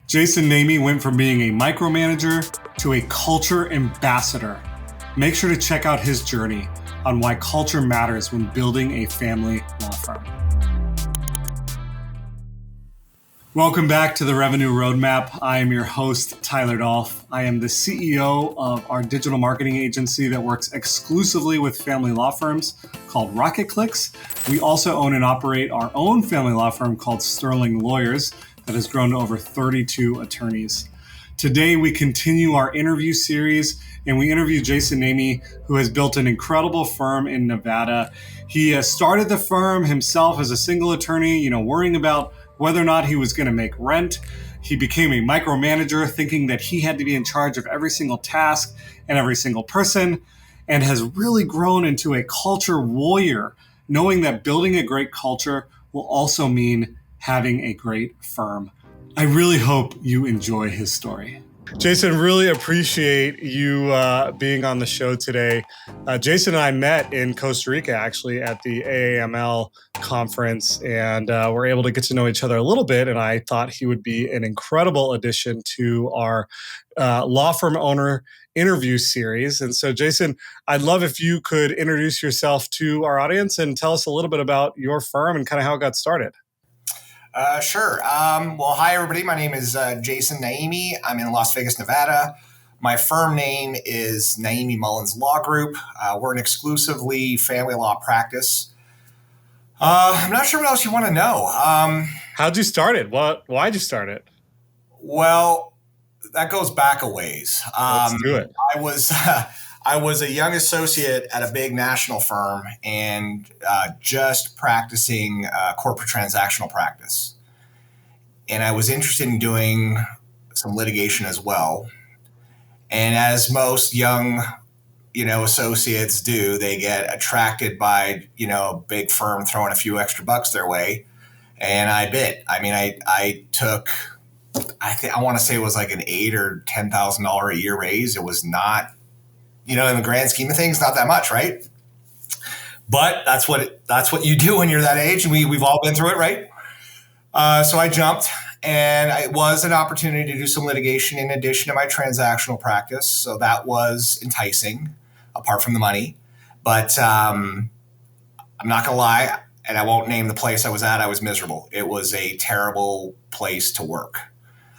Jason Naimi went from being a micromanager to a culture ambassador. Make sure to check out his journey on why culture matters when building a family law firm. Welcome back to the Revenue Roadmap. I am your host, Tyler Dolph. I am the CEO of our digital marketing agency that works exclusively with family law firms called Rocket Clicks. We also own and operate our own family law firm called Sterling Lawyers that has grown to over 32 attorneys. Today, we continue our interview series and we interview Jason Naimi, who has built an incredible firm in Nevada. He has started the firm himself as a single attorney, worrying about whether or not he was going to make rent. He became a micromanager, thinking that he had to be in charge of every single task and every single person, and has really grown into a culture warrior, knowing that building a great culture will also mean having a great firm. I really hope you enjoy his story. Jason, really appreciate you being on the show today. Jason and I met in Costa Rica, actually, at the AAML conference, and we're able to get to know each other a little bit, and I thought he would be an incredible addition to our law firm owner interview series. And so, Jason, I'd love if you could introduce yourself to our audience and tell us a little bit about your firm and kind of how it got started. Sure. Well, hi, everybody. My name is Jason Naimi. I'm in Las Vegas, Nevada. My firm name is Naimi Mullins Law Group. We're an exclusively family law practice. I'm not sure what else you want to know. How'd you start it? Why'd you start it? Well, that goes back a ways. Let's do it. I was a young associate at a big national firm and just practicing corporate transactional practice. And I was interested in doing some litigation as well. And as most young, associates do, they get attracted by, a big firm throwing a few extra bucks their way. And I bit. I mean, I took, I want to say it was like an $8,000 or $10,000 a year raise. It was not, in the grand scheme of things, not that much, right? But that's what you do when you're that age, and we've all been through it, right? So I jumped, and it was an opportunity to do some litigation in addition to my transactional practice. So that was enticing, apart from the money. But I'm not gonna lie, and I won't name the place I was at. I was miserable. It was a terrible place to work.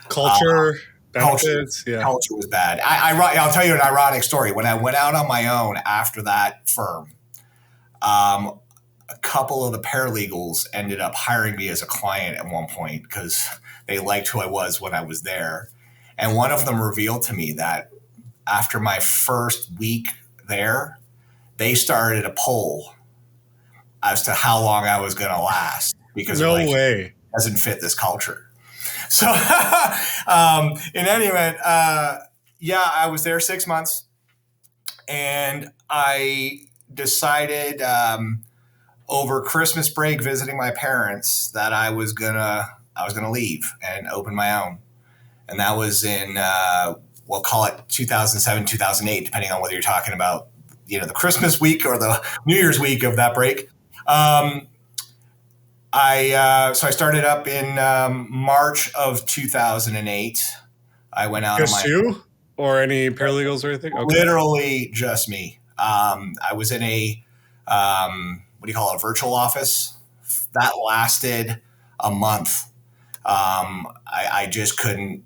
Culture. Benefits, Culture was bad. I'll tell you an ironic story. When I went out on my own after that firm, a couple of the paralegals ended up hiring me as a client at one point because they liked who I was when I was there. And one of them revealed to me that after my first week there, they started a poll as to how long I was going to last because it doesn't fit this culture. So in any event, I was there 6 months, and I decided over Christmas break visiting my parents that I was gonna leave and open my own, and that was in we'll call it 2007, 2008, depending on whether you're talking about the Christmas week or the New Year's week of that break. I started up in March of 2008. I went out just you or any paralegals or anything? Okay. Literally just me. I was in a a virtual office that lasted a month. I just couldn't.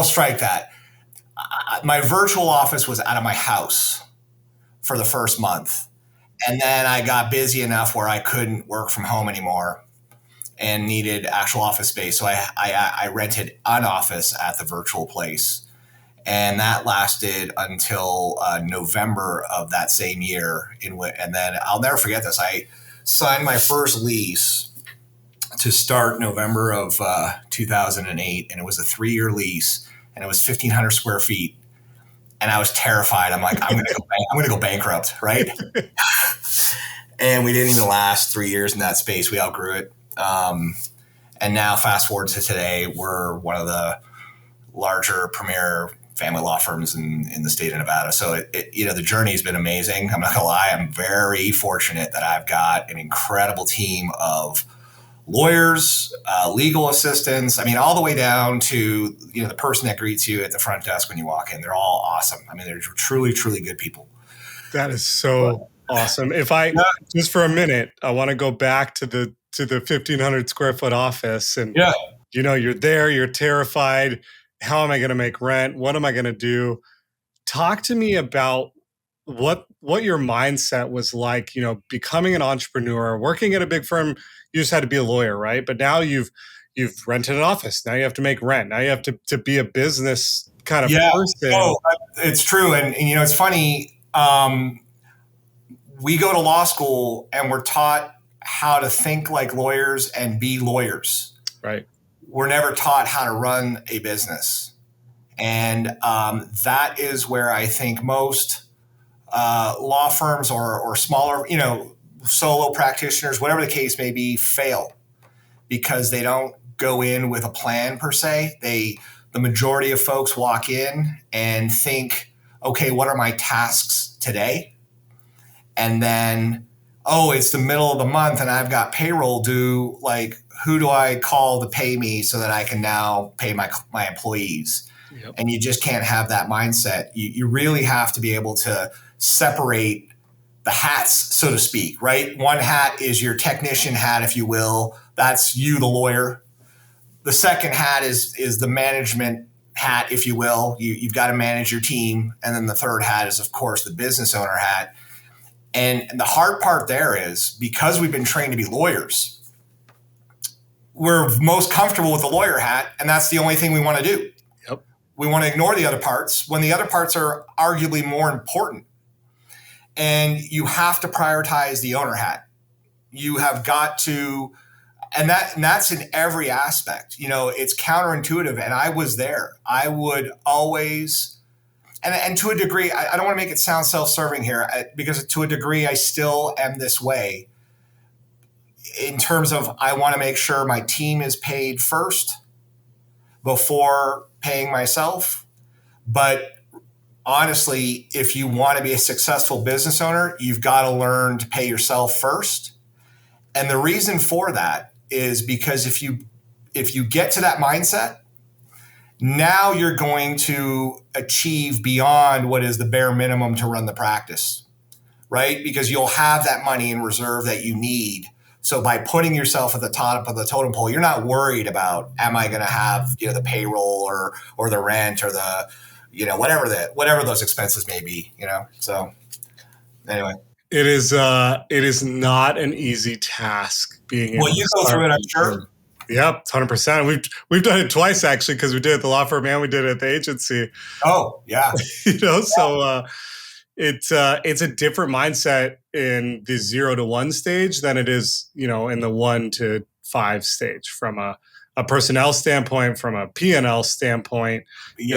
Strike that. My virtual office was out of my house for the first month, and then I got busy enough where I couldn't work from home anymore and needed actual office space. So I rented an office at the virtual place. And that lasted until November of that same year. And then I'll never forget this. I signed my first lease to start November of 2008. And it was a 3-year lease. And it was 1,500 square feet. And I was terrified. I'm like, I'm going to go bankrupt, right? And we didn't even last 3 years in that space. We outgrew it. And now fast forward to today, we're one of the larger premier family law firms in the state of Nevada. So the journey has been amazing. I'm not gonna lie. I'm very fortunate that I've got an incredible team of lawyers, legal assistants. I mean, all the way down to, the person that greets you at the front desk when you walk in. They're all awesome. I mean, they're truly, truly good people. That is so awesome. If I just for a minute, I want to go back to the 1,500 square foot office, and you're there, you're terrified. How am I going to make rent? What am I going to do? Talk to me about what your mindset was like. Becoming an entrepreneur, working at a big firm. You just had to be a lawyer, right? But now you've rented an office. Now you have to make rent. Now you have to be a business kind of person. Oh, it's true, and it's funny. We go to law school and we're taught how to think like lawyers and be lawyers. Right. We're never taught how to run a business. And that is where I think most law firms or smaller, solo practitioners, whatever the case may be, fail because they don't go in with a plan per se. The majority of folks walk in and think, okay, what are my tasks today? And then, it's the middle of the month and I've got payroll due. Like, who do I call to pay me so that I can now pay my employees? Yep. And you just can't have that mindset. You really have to be able to separate the hats, so to speak, right? One hat is your technician hat, if you will. That's you, the lawyer. The second hat is the management hat, if you will. You've got to manage your team. And then the third hat is, of course, the business owner hat. And the hard part there is because we've been trained to be lawyers, we're most comfortable with the lawyer hat, and that's the only thing we want to do. Yep. We want to ignore the other parts when the other parts are arguably more important. And you have to prioritize the owner hat. You have got to, and that's in every aspect. It's counterintuitive, and I was there. I would always, and to a degree, I don't want to make it sound self-serving here, because to a degree, I still am this way in terms of I want to make sure my team is paid first before paying myself. But honestly, if you want to be a successful business owner, you've got to learn to pay yourself first. And the reason for that is because if you get to that mindset, now you're going to achieve beyond what is the bare minimum to run the practice, right? Because you'll have that money in reserve that you need. So by putting yourself at the top of the totem pole, you're not worried about, am I going to have, the payroll or the rent or the, whatever those expenses may be, So anyway. It is not an easy task being able to you go through it, I'm sure. Yep, 100%. We've done it twice actually, because we did it at the law firm and we did it at the agency. Oh, yeah. So it's a different mindset in the 0 to 1 stage than it is, in the 1 to 5 stage from a personnel standpoint, from a P&L standpoint,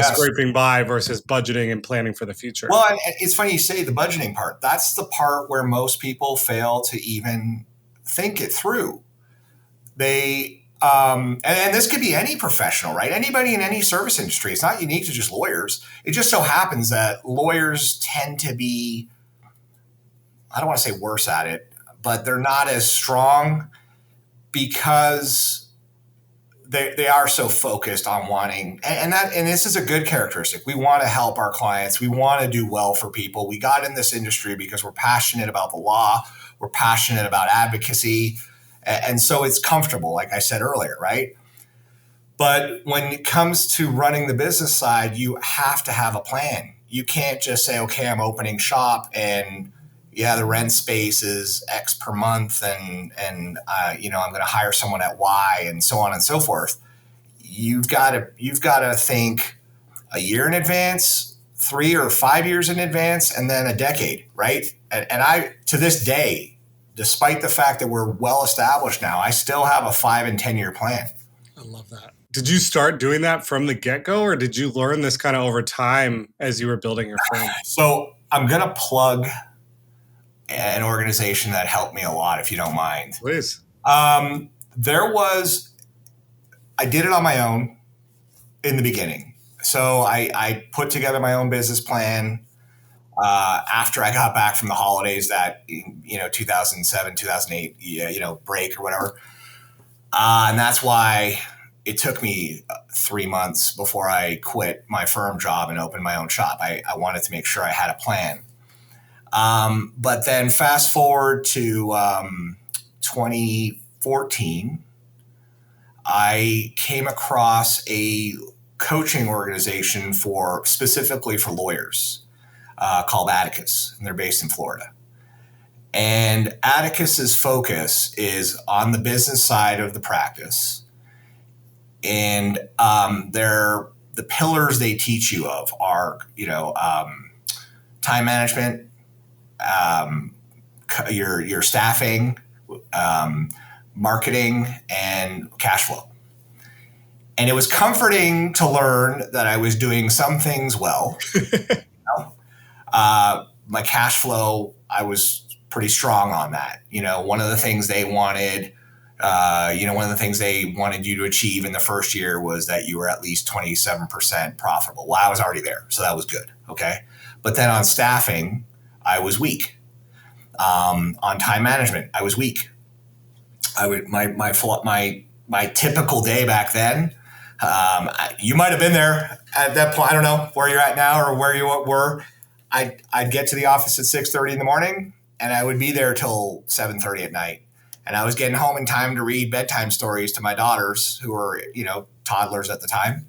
scraping by versus budgeting and planning for the future. Well, and it's funny you say the budgeting part. That's the part where most people fail to even think it through. And this could be any professional, right? Anybody in any service industry. It's not unique to just lawyers. It just so happens that lawyers tend to be, I don't want to say worse at it, but they're not as strong because they are so focused on wanting, and this is a good characteristic. We want to help our clients. We want to do well for people. We got in this industry because we're passionate about the law. We're passionate about advocacy. And so it's comfortable, like I said earlier, right? But when it comes to running the business side, you have to have a plan. You can't just say, okay, I'm opening shop and the rent space is X per month and I'm going to hire someone at Y and so on and so forth. You've got to think a year in advance, 3 or 5 years in advance, and then a decade, right? And I, to this day, despite the fact that we're well established now, I still have a 5 and 10 year plan. I love that. Did you start doing that from the get-go, or did you learn this kind of over time as you were building your firm? So I'm going to plug an organization that helped me a lot, if you don't mind. Please. I did it on my own in the beginning. So I put together my own business plan after I got back from the holidays, that 2007, 2008, break or whatever. And that's why it took me 3 months before I quit my firm job and opened my own shop. I wanted to make sure I had a plan. But then fast forward to 2014, I came across a coaching organization specifically for lawyers called Atticus, and they're based in Florida. And Atticus's focus is on the business side of the practice. And the pillars they teach you of are, time management, your staffing, marketing, and cash flow. And it was comforting to learn that I was doing some things well. My cash flow, I was pretty strong on that. One of the things they wanted, one of the things they wanted you to achieve in the first year was that you were at least 27% profitable. Well, I was already there, so that was good. Okay. But then on staffing, I was weak. On time management, I was weak. My typical day back then, you might have been there at that point. I don't know where you're at now or where you were. I'd get to the office at 6:30 in the morning, and I would be there till 7:30 at night. And I was getting home in time to read bedtime stories to my daughters, who were, toddlers at the time.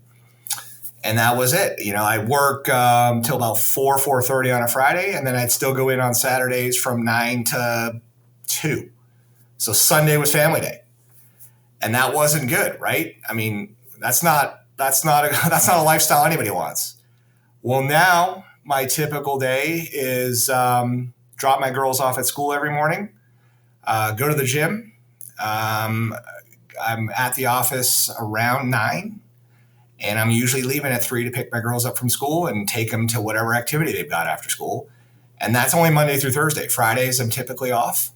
And that was it. I'd work till about 4:30 on a Friday, and then I'd still go in on Saturdays from 9 to 2. So Sunday was family day. And that wasn't good, right? I mean, that's not a lifestyle anybody wants. Well, now my typical day is drop my girls off at school every morning, go to the gym. I'm at the office around 9, and I'm usually leaving at 3 to pick my girls up from school and take them to whatever activity they've got after school. And that's only Monday through Thursday. Fridays, I'm typically off.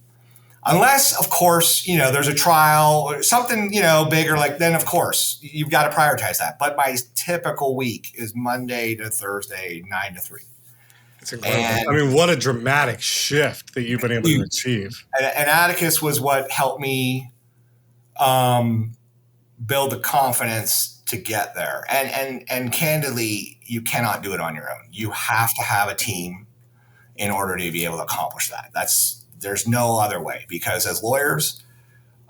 Unless, of course, there's a trial or something, bigger, then of course you've got to prioritize that. But my typical week is Monday to Thursday, 9 to 3. It's incredible. I mean, what a dramatic shift that you've been able to achieve. And Atticus was what helped me build the confidence to get there. And candidly, you cannot do it on your own. You have to have a team in order to be able to accomplish that. There's no other way, because as lawyers,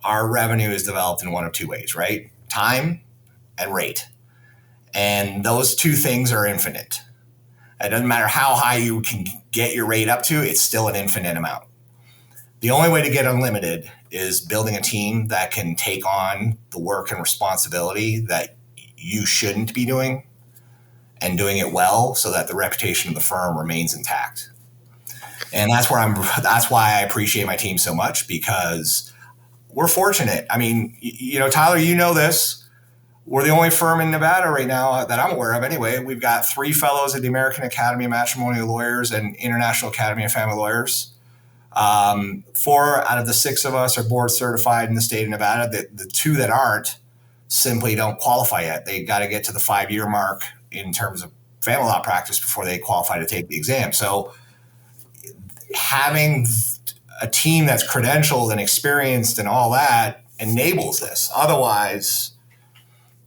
our revenue is developed in one of two ways, right? Time and rate. And those two things are infinite. It doesn't matter how high you can get your rate up to, it's still an infinite amount. The only way to get unlimited is building a team that can take on the work and responsibility that you shouldn't be doing and doing it well so that the reputation of the firm remains intact. And that's why I appreciate my team so much, because we're fortunate. I mean, Tyler, this. We're the only firm in Nevada right now that I'm aware of anyway. We've got 3 fellows at the American Academy of Matrimonial Lawyers and International Academy of Family Lawyers. 4 out of the 6 of us are board certified in the state of Nevada. The 2 that aren't simply don't qualify yet. They got to get to the 5-year mark in terms of family law practice before they qualify to take the exam. So having a team that's credentialed and experienced and all that enables this. Otherwise,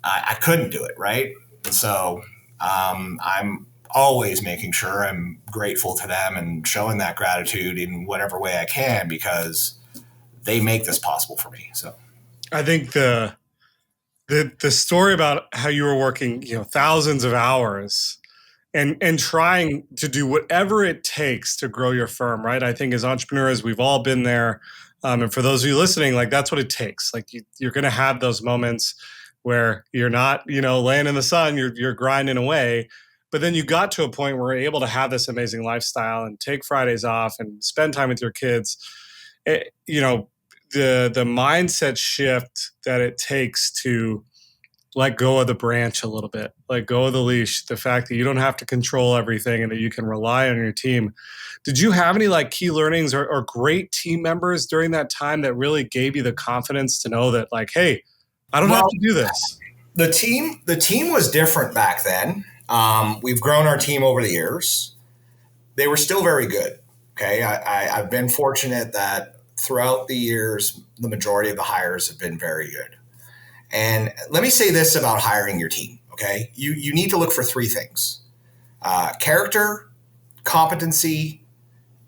I couldn't do it, right? And so I'm always making sure I'm grateful to them and showing that gratitude in whatever way I can, because they make this possible for me. So I think the story about how you were working, thousands of hours and trying to do whatever it takes to grow your firm, right? I think as entrepreneurs, we've all been there. And for those of you listening, that's what it takes. You're going to have those moments where you're not, laying in the sun, you're grinding away. But then you got to a point where you're able to have this amazing lifestyle and take Fridays off and spend time with your kids. The mindset shift that it takes to let go of the branch a little bit, let go of the leash, the fact that you don't have to control everything and that you can rely on your team. Did you have any key learnings or great team members during that time that really gave you the confidence to know that hey, I don't have to do this? The team was different back then. We've grown our team over the years. They were still very good. Okay. I've been fortunate that throughout the years, the majority of the hires have been very good. And let me say this about hiring your team, okay? You need to look for three things: character, competency,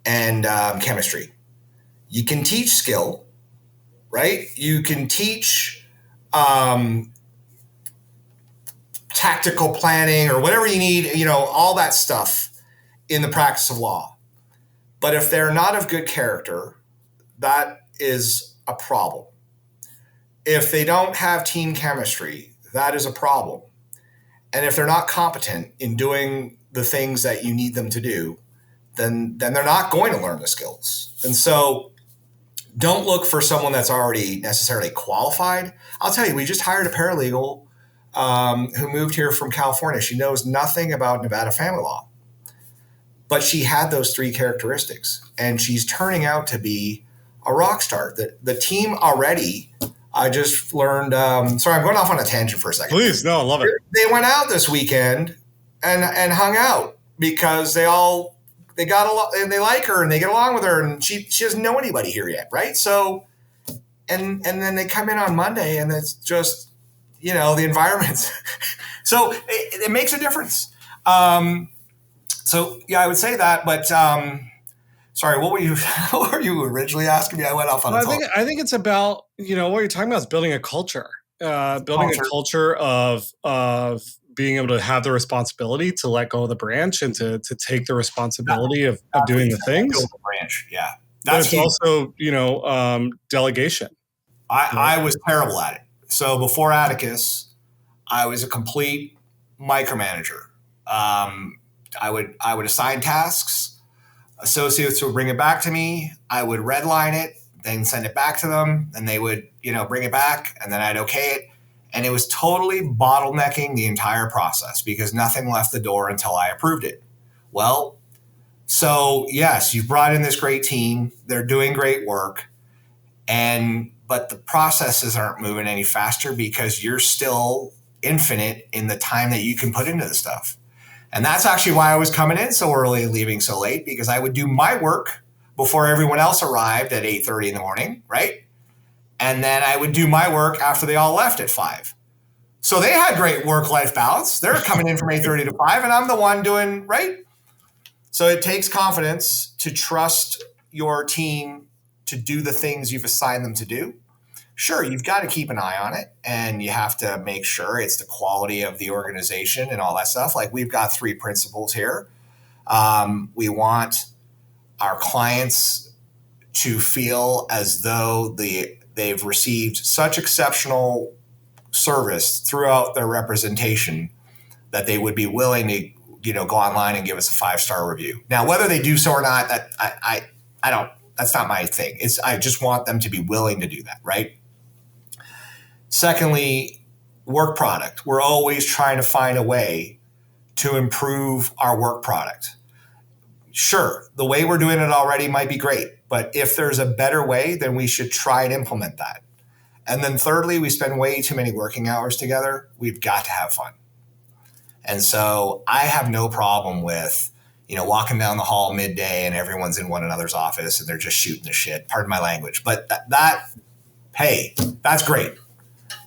and chemistry. You can teach skill, right? You can teach tactical planning or whatever you need, all that stuff in the practice of law. But if they're not of good character, that is a problem. If they don't have team chemistry, that is a problem. And if they're not competent in doing the things that you need them to do, then they're not going to learn the skills. And so don't look for someone that's already necessarily qualified. I'll tell you, we just hired a paralegal who moved here from California. She knows nothing about Nevada family law, but she had those three characteristics, and she's turning out to be a rock star. The team already, I just learned, sorry, I'm going off on a tangent for a second. Please, no, I love it. They went out this weekend and hung out because they got a lot, and they like her and they get along with her, and she doesn't know anybody here yet, right? So, and then they come in on Monday, and it's just, the environment. So it makes a difference. So yeah, I would say that, but sorry, what were you originally asking me? I went off on a talk. I think it's about, what you're talking about is building a culture, a culture of being able to have the responsibility to let go of the branch and to take the responsibility of doing the things. The branch, yeah. That's but it's also, delegation. I was terrible at it. So before Atticus, I was a complete micromanager. I would assign tasks. Associates would bring it back to me. I would redline it, then send it back to them, and they would, bring it back, and then I'd okay it. And it was totally bottlenecking the entire process because nothing left the door until I approved it. Well, so yes, you've brought in this great team. They're doing great work. But the processes aren't moving any faster because you're still infinite in the time that you can put into the stuff. And that's actually why I was coming in so early and leaving so late, because I would do my work before everyone else arrived at 8:30 in the morning, right? And then I would do my work after they all left at 5. So they had great work-life balance. They're coming in from 8:30 to 5, and I'm the one doing, right? So it takes confidence to trust your team to do the things you've assigned them to do. Sure, you've got to keep an eye on it, and you have to make sure it's the quality of the organization and all that stuff. Like, we've got 3 principles here. We want our clients to feel as though they've received such exceptional service throughout their representation that they would be willing to, go online and give us a 5-star review. Now, whether they do so or not, that I don't. That's not my thing. I just want them to be willing to do that, right? Secondly, work product. We're always trying to find a way to improve our work product. Sure, the way we're doing it already might be great, but if there's a better way, then we should try and implement that. And then thirdly, we spend way too many working hours together. We've got to have fun. And so I have no problem with, walking down the hall midday and everyone's in one another's office and they're just shooting the shit. Pardon my language. But hey, that's great.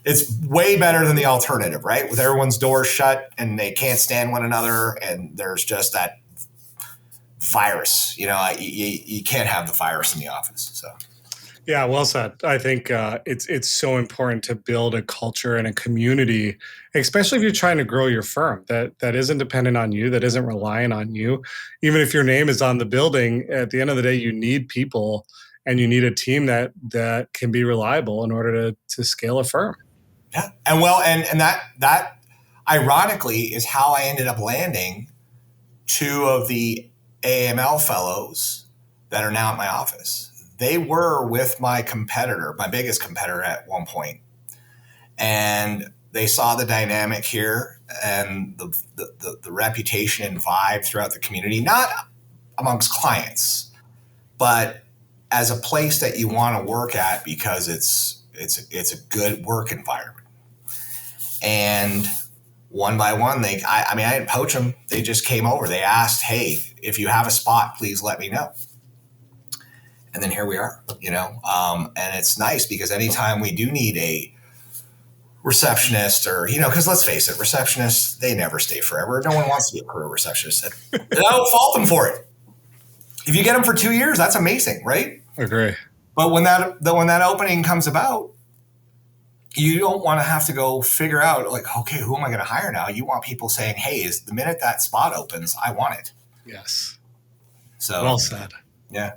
It's way better than the alternative, right? With everyone's doors shut and they can't stand one another and there's just that virus. You can't have the virus in the office. So. Yeah, well said. I think it's so important to build a culture and a community, especially if you're trying to grow your firm that isn't dependent on you, that isn't relying on you. Even if your name is on the building, at the end of the day, you need people and you need a team that can be reliable in order to scale a firm. Yeah, and that ironically is how I ended up landing 2 of the AML fellows that are now at my office. They were with my competitor, my biggest competitor at one point. And they saw the dynamic here and the reputation and vibe throughout the community, not amongst clients, but as a place that you want to work at because it's a good work environment. And one by one, I didn't poach them. They just came over. They asked, hey, if you have a spot, please let me know. And then here we are, and it's nice because anytime we do need a receptionist or, because let's face it, receptionists, they never stay forever. No one wants to be a career receptionist. And I don't fault them for it. If you get them for 2 years, that's amazing, right? Agree. But when that opening comes about, you don't want to have to go figure out like, okay, who am I going to hire now? You want people saying, hey, is the minute that spot opens, I want it. Yes. So well said. Yeah.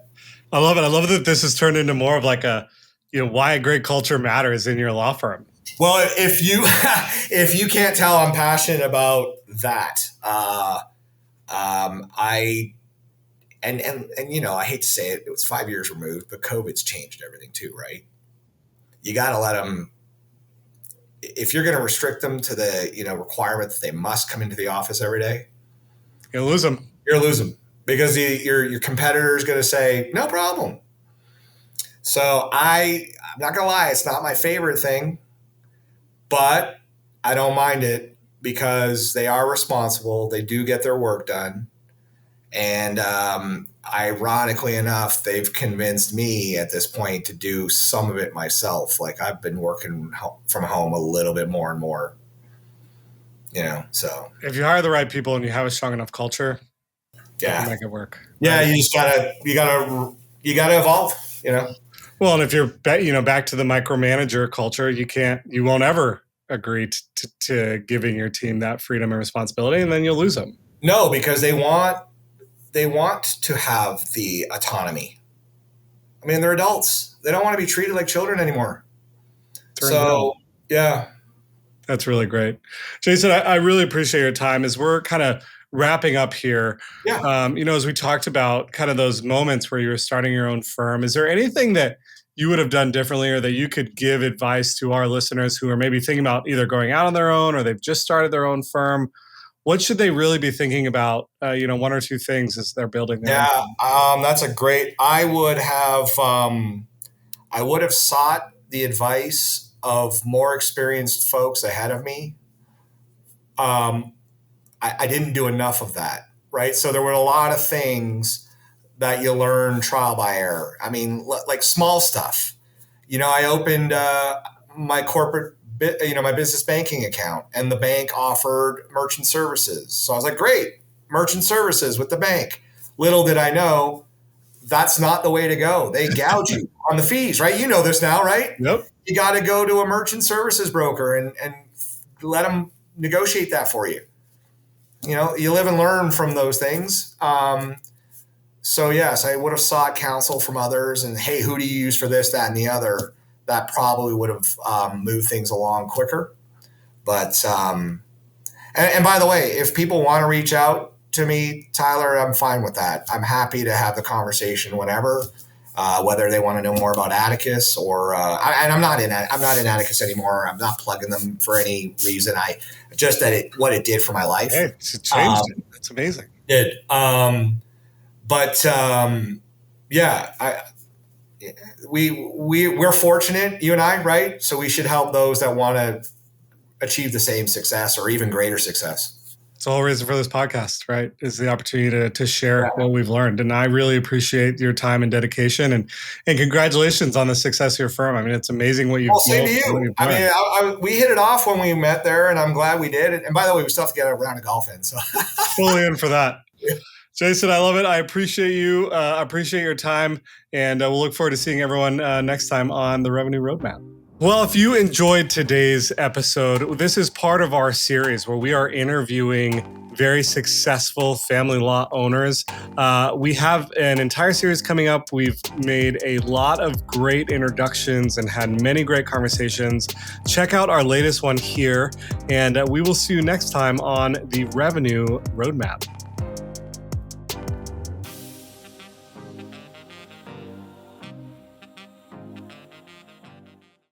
I love it. I love that this has turned into more of like a, why a great culture matters in your law firm. Well, if you can't tell, I'm passionate about that. I hate to say it, it was 5 years removed, but COVID's changed everything too, right? You got to let them, if you're going to restrict them to the, requirement that they must come into the office every day, you'll lose them. You're losing because your competitor is going to say, no problem. So I'm not going to lie, it's not my favorite thing, but I don't mind it because they are responsible. They do get their work done. And ironically enough, they've convinced me at this point to do some of it myself. Like I've been working from home a little bit more and more, so. If you hire the right people and you have a strong enough culture, you can make it work. Yeah. Right? You gotta evolve, Well, and if you're, back to the micromanager culture, you won't ever agree to giving your team that freedom and responsibility, and then you'll lose them. No, because they want to have the autonomy. I mean, they're adults. They don't want to be treated like children anymore. Yeah. That's really great. Jason, I really appreciate your time. As we're kind of wrapping up here, as we talked about kind of those moments where you were starting your own firm, is there anything that you would have done differently or that you could give advice to our listeners who are maybe thinking about either going out on their own or they've just started their own firm? What should they really be thinking about, one or two things as they're building their own? That's a great, I would have sought the advice of more experienced folks ahead of me. I didn't do enough of that, right? So there were a lot of things that you learn trial by error. I mean, like small stuff. I opened my corporate my business banking account, and the bank offered merchant services. So I was like, great, merchant services with the bank. Little did I know, that's not the way to go. They gouge you on the fees, right? You know this now, right? Yep. You got to go to a merchant services broker and let them negotiate that for you. You live and learn from those things. So yes, I would have sought counsel from others and, hey, who do you use for this, that, and the other? That probably would have moved things along quicker. But, and by the way, if people want to reach out to me, Tyler, I'm fine with that. I'm happy to have the conversation whenever, whether they want to know more about Atticus or, and I'm not in Atticus anymore. I'm not plugging them for any reason. Just what it did for my life. Hey, it changed it. That's amazing. It did. We're fortunate, you and I, right? So we should help those that want to achieve the same success or even greater success. It's the whole reason for this podcast, right? Is the opportunity to share what we've learned. And I really appreciate your time and dedication and congratulations on the success of your firm. I mean, it's amazing what you've built. Same to you. I mean, we hit it off when we met there and I'm glad we did. And by the way, we still have to get a round of golf in. So fully in for that. Yeah. Jason, I love it. I appreciate you. I appreciate your time. And we'll look forward to seeing everyone next time on the Revenue Roadmap. Well, if you enjoyed today's episode, this is part of our series where we are interviewing very successful family law owners. We have an entire series coming up. We've made a lot of great introductions and had many great conversations. Check out our latest one here, and we will see you next time on the Revenue Roadmap.